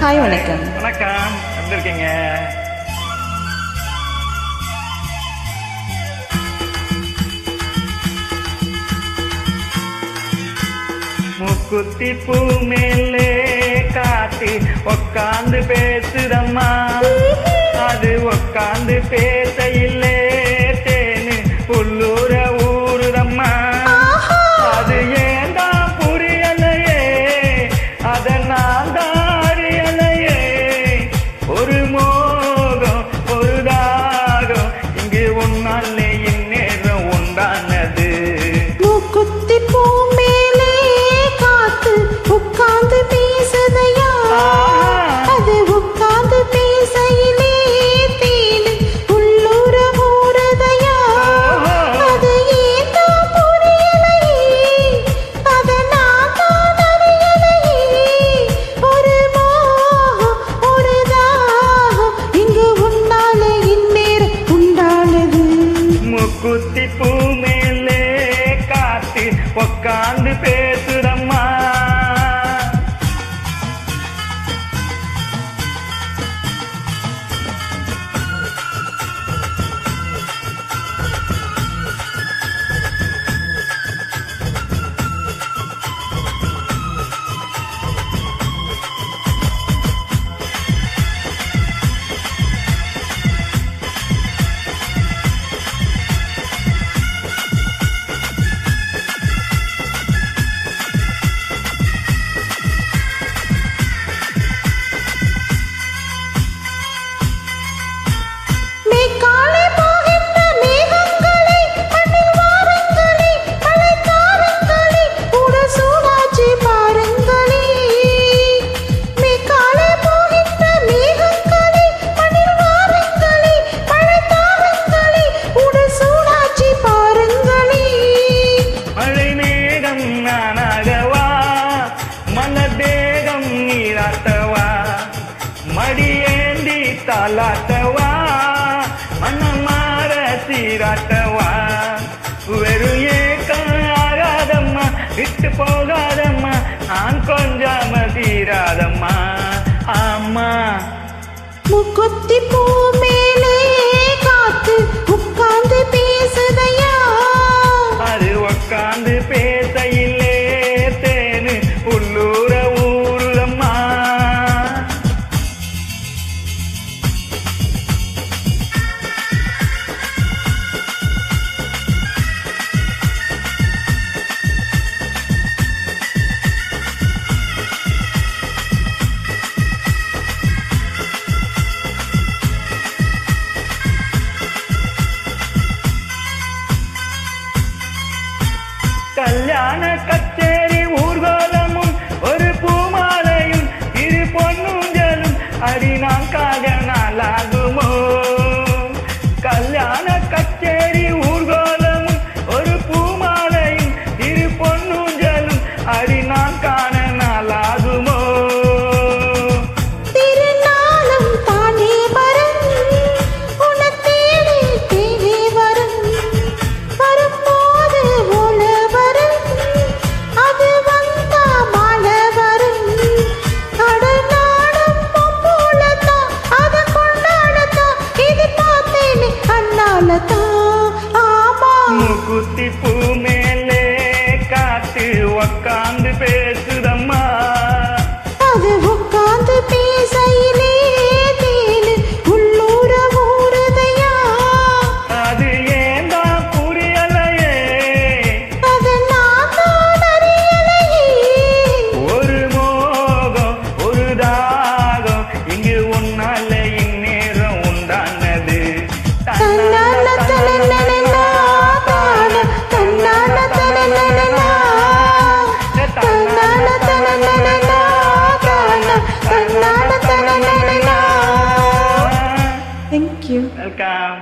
Hi, வணக்கம். வணக்கம், எப்படி இருக்கீங்க? முக்குத்தி பூ மேலே காத்து உக்காந்து பேசுதம்மா, அது உக்காந்து பேசையில்லே தேனு புல்லூர ஊருதம்மா. அது ஏண்டா புரியலையே, அத நான் தான் அறியலையே. ஒரு மோகம் ஒரு தாகம் இங்கு உன்னாலே இந்நேரம் உண்டானது. மூக்குத்தி பூ மேலே காத்து உட்கார்ந்து பேசுதையா, அது உட்கார்ந்து பேசையிலே தேனு உள்ளூர ஊறுதையா. அது ஏண்டா புரியலையே, அத நான் தான் அறியலையே. ஒரு மோகம் ஒரு தாகம் இங்கு உன்னாலே இந்நேரம் உண்டானது. முக்குத்தி பூ மேலே காத்து உக்காந்து பேசுதம்மா. மழை மேகம் நானாகவா, மலதேகம் நீராட்டவா, மடியேந்தி தாலாட்டவா, மனமாற சீராட்டவா. வெறும் ஏக்கம் ஆகாதம்மா, விட்டு போகாதம்மா, நான் கொஞ்சாம தீராதம்மா. ஆமா, முக்குத்தி பூ மேலே காத்து உட்கார்ந்து பேசுதையா, அது உக்காந்து பேசையிலே தேனு உள்ளூர ஊருதம்மா. கல்யாண கச்சேரி ஊர்வலமும் ஒரு பூமாலையும் இரு பொன்னூஞ்சலும் அடி நான் காக நாளாகுமோ. கல்யாண கச்சேரி ஊர்வலமும் ஒரு பூமாலையும் இரு பொன்னூஞ்சலும் அடி நான் காண நாளாகுமோ. திருநாளும் தானே வரும், உனத்தேடி தேடி வரும், வரும்போது ஓல வரும், அது வந்தா மாலை வரும். அடநாடும் பொம்போலத்தான், அத கொண்டாடத்தான் எதிர்பார்த்தேனே அண்ணாலத்தான். ஆமா, முக்குத்தி பூ மேலே காத்து உக்காந்து பேசுதம்மா, அது உட்கார்ந்து பேசையிலே தேனு உள்ளூர ஊறுதையா. அது ஏண்டா புரியலையே, அத நான் தான் அறியலையே. ஒரு மோகம் ஒரு தாகம் இங்கு உன்னால இந்நேரம் உண்டானது. தன்னால தனனனனா தான, தன்னால தனனனனா, தன்னால தனனனனா தான, தன்னால தனனனனா. Thank you. வெல்கம்.